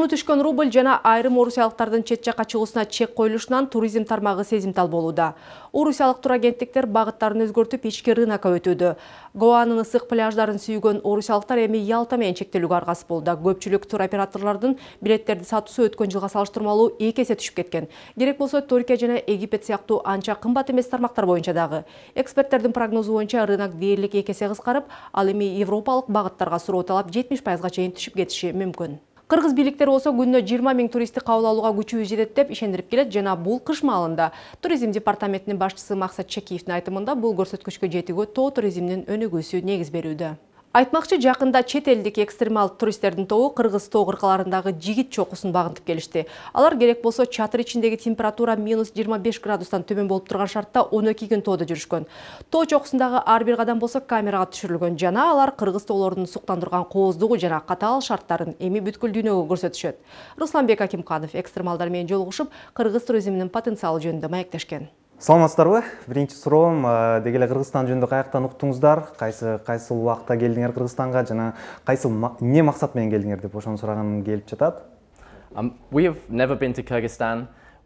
Кууну түшкөн рубль жана айрым орусиялыктардын чет жакка чыгуусуна чек коюлушунан туризм тармагы сезимтал болууда. Орусиялык турагенттиктер багыттарын өзгөртүп ички рынокко өтүүдө. Гоанын ысык пляждарын сүйгөн орусиялыктар эми Ялта менен чектелүүгө аргасыз болду. Көпчүлүк туроператорлордун билеттерди сатуусу өткөн жылга салыштырмалуу 2 эсе түшүп кеткен. Керек болсо Түркия жана Египет сыяктуу анча кымбат эмес тармактар боюнча дагы. Эксперттердин прогнозу боюнча рынок дээрлик 2 эсе кыскарып, ал эми европалык багыттарга суроо талап 70%га чейин түшүп кетиши мүмкүн. Кыргыз бийликтери болсо күнүнө 20 000 туристти кабыл алууга күчүбүз жетет деп ишендирип келет жана бул кыш маалында туризм департаментинин башчысы Максат Чекиевдин айтымында бул көрсөткүчкө жетүүгө тоо туризминин өнүгүүсү негиз берүүдө. Айтмакчы, жакында чет элдик экстремал туристтердин тобу кыргыз тоо кыркаларындагы жигит чокусун багынтып келишти. Алар керек болсо чатыр ичиндеги температура -25 градустан төмөн болуп турган шартта 12 күн тоодо жүрүшкөн. Тоо чокусундагы ар бир кадам болсо камерага түшүрүлгөн жана алар кыргыз тоолордун суктандырган кооздугу жана катаал шарттарын эми бүткүл дүйнөгө көрсөтүшөт. Русланбек Акимканов экстремалдар менен жолугушуп, кыргыз туризминин потенциалы жөнүндө маектешкен. Саламатсыздарбы? Биринчи суроом, дегеле Кыргызстан жөнүндө каяктан уктуңуздар? Кайсы убакта келдиңер Кыргызстанга жана кайсы эмне максат менен келдиңер деп ошону сураганым келип жатат.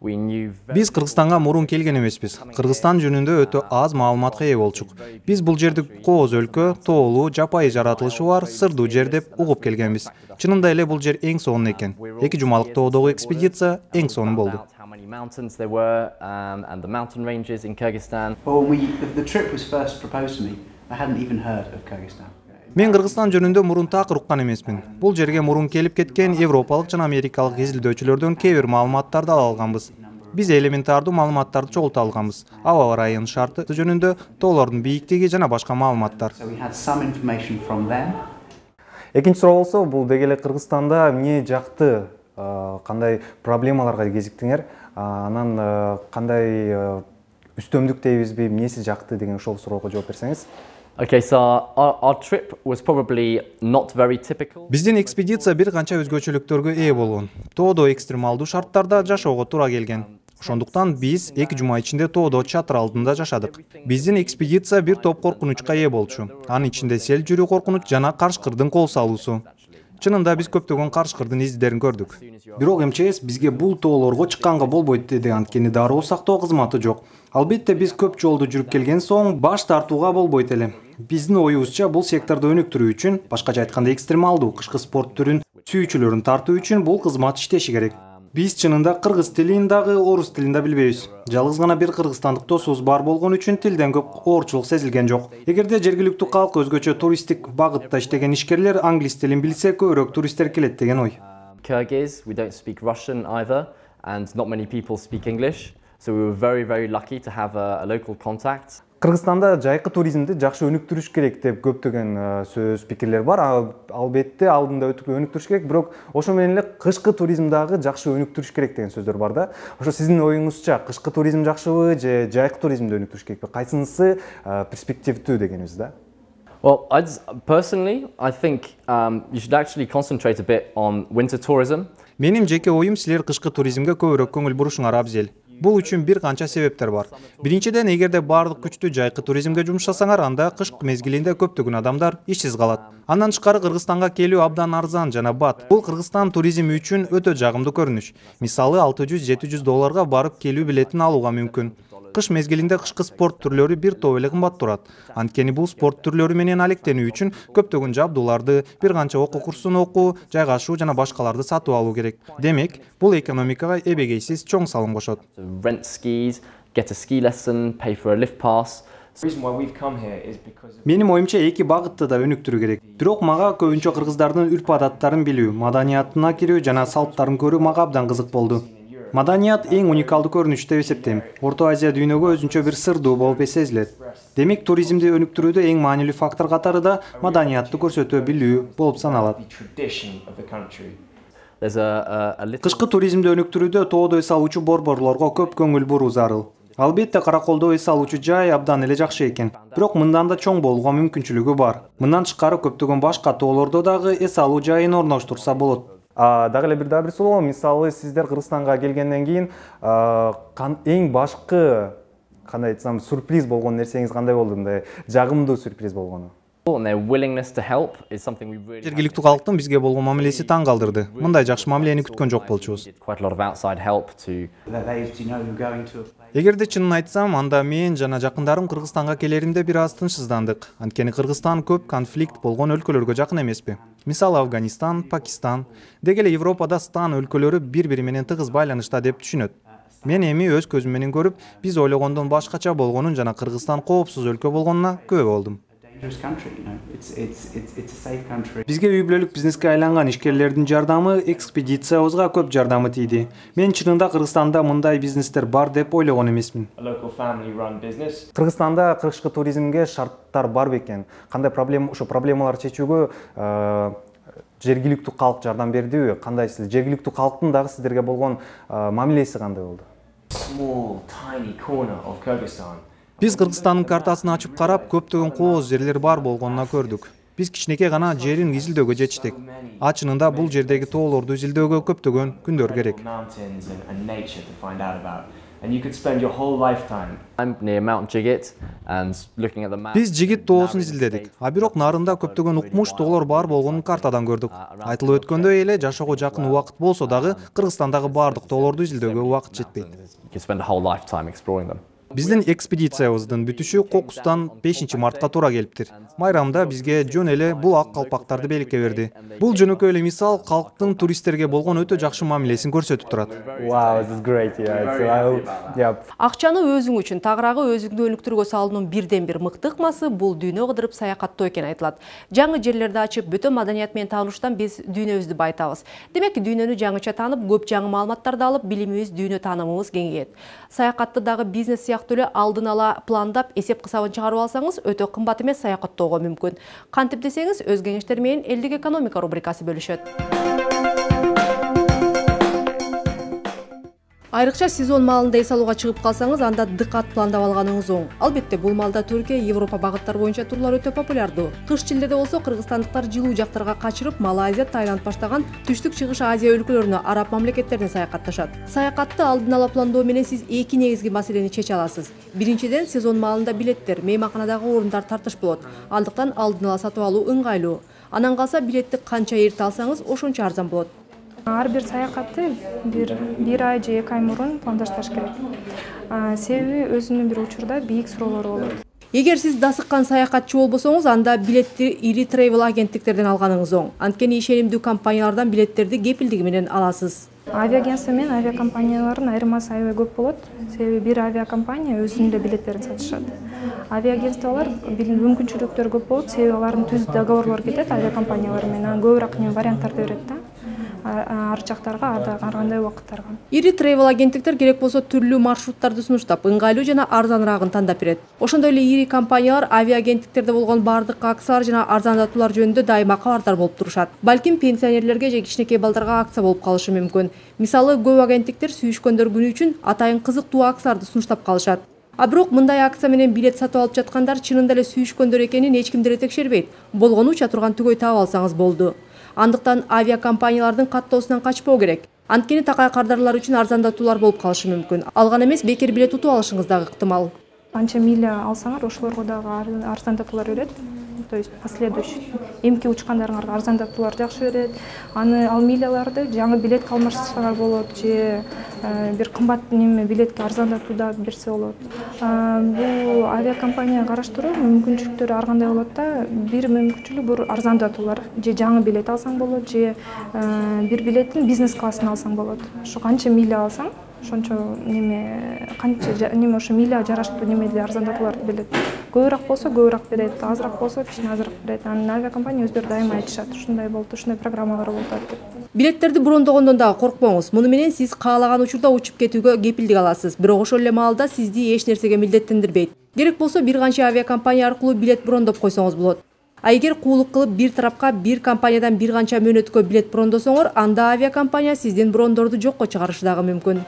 Биз Кыргызстанга мурун келген эмеспиз. Кыргызстан жөнүндө өтө аз маалыматка ээ болчук. Биз бул жерди кооз өлкө, тоолуу, жапайы жаратылышы бар, сырдуу жер деп угуп келгенбиз. Чынында эле бул жер эң сонун экен. 2 жумалык тоодогу экспедиция эң сонун болду. Mountains there were and the mountain ranges in Kyrgyzstan. Well, when the trip was first proposed to me, I hadn't even heard of Kyrgyzstan. Мен Кыргызстан жөнүндө мурун такыр уккан эмесмин. Бул жерге мурун келип кеткен европалык жана америкалык изилдөөчүлөрдөн кээ бир маалыматтарды ала алганбыз. Биз элементардуу маалыматтарды чогулта алганбыз. Аба ырайынын шарты жөнүндө, тоолордун бийиктиги жана башка маалыматтар. So we had some information from them. Экинчи суроо болсо, бул дегеле Кыргызстанда эмне жакты, кандай проблемаларга кезиктиңер? Анан кандай үстөмдүк дейбизби, эмнеси жакты деген ошол суроого жооп берсеңиз. Okay, so our trip was probably not very typical. Биздин экспедиция бир канча өзгөчөлүктөргө ээ болгон. Тоодо экстремалдуу шарттарда жашоого туура келген. Ошондуктан биз 2 жума ичинде тоодо чатыр алдында жашадык. Биздин экспедиция бир топ коркунучка ээ болчу. Анын ичинде сел жүрүү коркунуч жана карышкырдын кол салуусу. Чынында биз көптөгөн карышкырдын издерин көрдүк. Бирок МЧС бизге бул тоолорго чыкканга болбойт деди, анткени дароо сактоо кызматы жок. Албетте биз көп жолду жүрүп келген соң баш тартууга болбойт эле. Биздин оюбузча бул секторду өнүктүрүү үчүн, башкача айтканда экстремалдуу кышкы спорт түрүн сүйүүчүлөрүн тартуу үчүн бул кызмат иштеши керек. Биз чынында кыргыз тилин дагы орус тилин да билбейбиз. Жалгыз гана бир кыргызстандык досубуз бар болгон үчүн тилден көп оорчулук сезилген жок. Эгерде жергиликтүү калк өзгөчө туристтик багытта иштеген ишкерлер англис тилин билсе, көбүрөөк туристтер келет деген ой. Kyrgyz, we don't speak Russian either, and not many people speak English. So we were very lucky to have a local contact. Кыргызстанда жайкы туризмди жакшы өнүктүрүш керек деп көптөгөн сөз пикирлер бар. Албетте алдында өнүктүрүш керек, бирок ошо менен эле кышкы туризм дагы жакшы өнүктүрүш керек деген сөздөр бар да. Ошо сиздин оюңузча кышкы туризм жакшыбы же жайкы туризмди өнүктүрүш керекпи? Кайсынысы перспективдүү дегенибиз да? Well, personally, I think you should actually concentrate a bit on winter tourism. Менин жеке оюм, силер кышкы туризмге көбүрөөк көңүл бурушуңар абзел. Бул үчүн бир канча себептер бар. Биринчиден, эгерде баардык күчтү жайкы туризмге жумшасаңар, анда кыш мезгилинде көптөгөн адамдар ишсиз калат. Андан тышкары Кыргызстанга келүү абдан арзан жана бат. Бул Кыргызстан туризми үчүн өтө жагымдуу көрүнүш. Мисалы 600-700 долларга барып келүү билетин алууга мүмкүн. Кыш мезгилинде кышкы спорт түрлөрү бир топ эле кымбат турат. Анткени бул спорт түрлөрү менен алектенүү үчүн көптөгөн жабдууларды, бир канча окуу курсун окуу, жайгашуу жана башкаларды сатып алуу керек. Демек, бул экономикага эбегейсиз чоң салым кошот. Rent skis, get a ski lesson, pay for a lift pass. Менин оюмча 2 багытты да өнүктүрүү керек. Бирок мага көбүнчө кыргыздардын үрп адаттарын билүү, маданиятына кирүү жана салттарын көрүү мага абдан кызык болду. Маданият эң уникалдуу көрүнүш деп эсептейм. Орто Азия дүйнөгө өзүнчө бир сырдуу болуп сезилет. Демек, туризмди өнүктүрүүдө эң маанилүү фактор катары да маданиятты көрсөтө билүү болуп саналат. Кышкы туризмди өнүктүрүүдө тоодо эс алуучу борборлорго көп көңүл буруу зарыл. Албетте, Караколдо эс алуучу жай абдан эле жакшы экен. Бирок мындан да чоң болууга мүмкүнчүлүгү бар. Мындан тышкары көптөгөн башка тоолордо дагы эс алуу жайын орноштурса болот. Дагы эле бир суроо, мисалы сиздер Кыргызстанга келгенден кийин эң башкы кандай айтсам сюрприз болгон нерсеңиз кандай болду? Мындай жагымдуу сюрприз болгону? And their willingness to help is something we really Жергиликтүү калктын бизге болгон мамилеси таң калдырды. Мындай жакшы мамилени күткөн жок болчубуз. did quite a lot of outside help to You're going to a place. Эгерде чынын айтсам, анда мен жана жакындарым Кыргызстанга келеримде бир аз тынчсыздандык. Анткени Кыргызстан көп конфликт болгон өлкөлөргө жакын эмеспи. Мисалы Афганистан, Пакистан, деги эле Европада стан өлкөлөрү бири-бири менен тыгыз байланышта деп түшүнөт. Мен эми өз көзүм менен көрүп, биз ойлогондон башкача болгонун жана Кыргызстан коопсуз өлкө болгонуна күбө болдум. Dangerous country, it's a safe country. Бизге үй бүлөлүк бизнеске айланган ишкерлердин жардамы экспедициябызга көп жардамы тийди. Мен чынында Кыргызстанда мындай бизнестер бар деп ойлогон эмесмин. A local family-run business. Кыргызстанда кыргызчы туризмге шарттар бар бекен? Кандай проблемаларды чечүүгө жергиликтүү калк жардам бердиби? Кандай сиз жергиликтүү калктын дагы сиздерге болгон мамилеси кандай болду? Small, tiny corner of Kyrgyzstan. Биз Кыргызстандын картасын ачып карап, көптөгөн кооз жерлер бар болгонуна көрдүк. Биз кичинекей гана жерин изилдөөгө жетиштик. Чынында бул жердеги тоолорду изилдөөгө көптөгөн күндөр керек. Mountains and nature to find out about. And you could spend your whole lifetime. I'm near Mount Jigit and looking at the map. Биз Жигит тоосун изилдедик. Бирок нарында көптөгөн укмуш тоолор бар болгонун картадан көрдүк. Айтылып өткөндөй эле жашоого жакын убакыт болсо дагы Кыргызстандагы бардык тоолорду изилдөөгө убакыт жетпейт. You could spend a whole lifetime exploring them. Биздин экспедициябыздын бүтүшү Кокустан 5-мартка туура келиптир. Майрамда бизге жөн эле бул ак калпактарды белекке берди. Бул жөнөкөй эле мисал калктын туристтерге болгон өтө жакшы мамилесин көрсөтүп турат. Wow, this is great. Yeah. Акчаны өзүң үчүн, тагыраагы өзүңдү өнүктүрүүгө салуунун бирден бир мыкты ыкмасы бул дүйнө кыдырып саякаттоо экен айтылат. Жаңы жерлерди ачып, бүтө маданият менен таанышуштан биз дүйнөбүздү байытабыз. Демек, дүйнөнү жаңыча таанып, көп жаңы маалыматтарды алып, билимибиз, дүйнө таанымыбыз кеңейет. Саякатты дагы бизнес сыяктуу эле алдын ала пландап, эсеп кысабын чыгарып алсаңыз, өтө кымбат эмес саякаттоого мүмкүн. Кантип десеңиз, өз кеңештер менен элдик экономика рубрикасы бөлүшөт. Айрыкча сезон маалында эс алууга чыгып калсаңыз, анда дыкат пландап алганыңыз оң. Албетте, бул маалда Түркия, Европа багыттар боюнча турлар өтө популярдуу. Кыш чилдеде болсо, кыргызстандыктар жылуу жактарга качырып, Малайзия, Таиланд баштаган Түштүк Чыгыш Азия өлкөлөрүнө, араб мамлекеттерине саякатташат. Саякатты алдын ала пландоо менен сиз эки негизги маселени чече аласыз. Биринчиден, сезон маалында билеттер, мейманканадагы орундар тартыш болот. Алдыктан алдын ала сатып алуу ыңгайлуу. Анан калса, билетти канча эрте алсаңыз, ошончо арзан болот. Ар бир саякатты бир ай же 2 ай мурун пландашташ керек. Себеби өзүнүн бир учурда бийик суроолору болот. Эгер сиз дасыккан саякатчы болбосоңуз, анда билетти ири тревел агенттиктерден алганыңыз оң. Анткени ишенимдүү компаниялардан билеттерди кепилдиги менен аласыз. Авиагентство менен авиакомпаниялардын айырмасы аябай көп болот. Себеби бир авиакомпания өзүнүн эле билеттерин сатышат. Авиагентстволор мүмкүнчүлүктөр көп болот, себеби алардын түз договорлор кетет авиакомпаниялар менен, көбүрөөк варианттарды берет да. Ар жактарга, ар кандай убакыттарга. Ири тревел агенттиктер керек болсо түрлүү маршруттарды сунуштап, ыңгайлуу жана арзаныраагын тандап берет. Ошондой эле ири компаниялар авиагенттиктерде болгон бардык акциялар жана арзандатуулар жөнүндө дайыма кабардар болуп турушат. Балким пенсионерлерге же кичинекей балдарга акция болуп калышы мүмкүн. Мисалы, көп агенттиктер сүйүшкөндөр күнү үчүн атайын кызыктуу акцияларды сунуштап калышат. Бирок мындай акция менен билет сатып алып жаткандар чынында эле сүйүшкөндөр экенин эч ким деле текшербейт. Болгону уча турган түгөй таап алсаңыз болду. Андыктан авиакомпаниялардын каттоосунан качпоо керек. Анткени такай кардарлар үчүн арзандатуулар болуп калышы мүмкүн. Алган эмес, бекер билет утуп алышыңыз дагы ыктымал. Канча миля алсаңар, ошолорго дагы арзандатуулар берет. То есть последующий. Эмки учкандарыңарга арзандатуулар жакшы берет. Ал миляларды жаңы билет алмаштырсаңар болот же бир кымбат билетке арзандатууда берсе болот. Бул авиакомпания караштыруу мүмкүнчүлүктөрү ар кандай болот да. Бир мүмкүнчүлүк бул арзандатуулар же жаңы билет алсаң болот же бир билеттин бизнес классын алсаң болот. Ошо канча миля алсаң, ошончо ошо миля жараштуу немеде арзандатууларды берет. Көбүрөөк болсо көбүрөөк берет, азыраак болсо кичине азыраак берет. Анын авиакомпания өздөрү дайыма айтышат, ушундай болду, ушундай программалар болду деп. Билеттерди брондогондон дагы коркпоңуз. Муну менен сиз каалаган учурда учуп кетүүгө кепилдик аласыз. Бирок ошол эле маалда сизди эч нерсеге милдеттендирбейт. Керек болсо бир канча авиакомпания аркылуу билет брондоп койсоңуз болот. Эгер куулук кылып бир тарапка бир компаниядан бир канча мөөнөткө билет брондосоңор, анда авиакомпания сиздин брондорду жокко чыгарышы дагы мүмкүн.